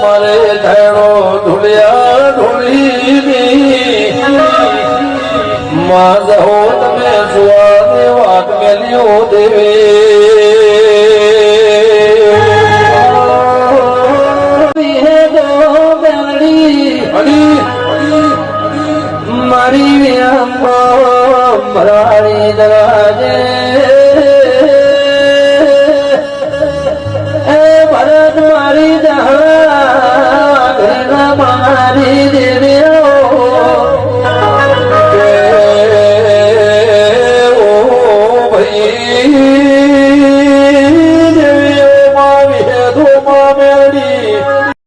મારે ધેડો ધૂળિયા ધૂળી માં જહો તમે સુવાને વાત મેલ્યો દેવે મારી મરારી દરાજે ભરત મારી દહા મારી દેવ્યો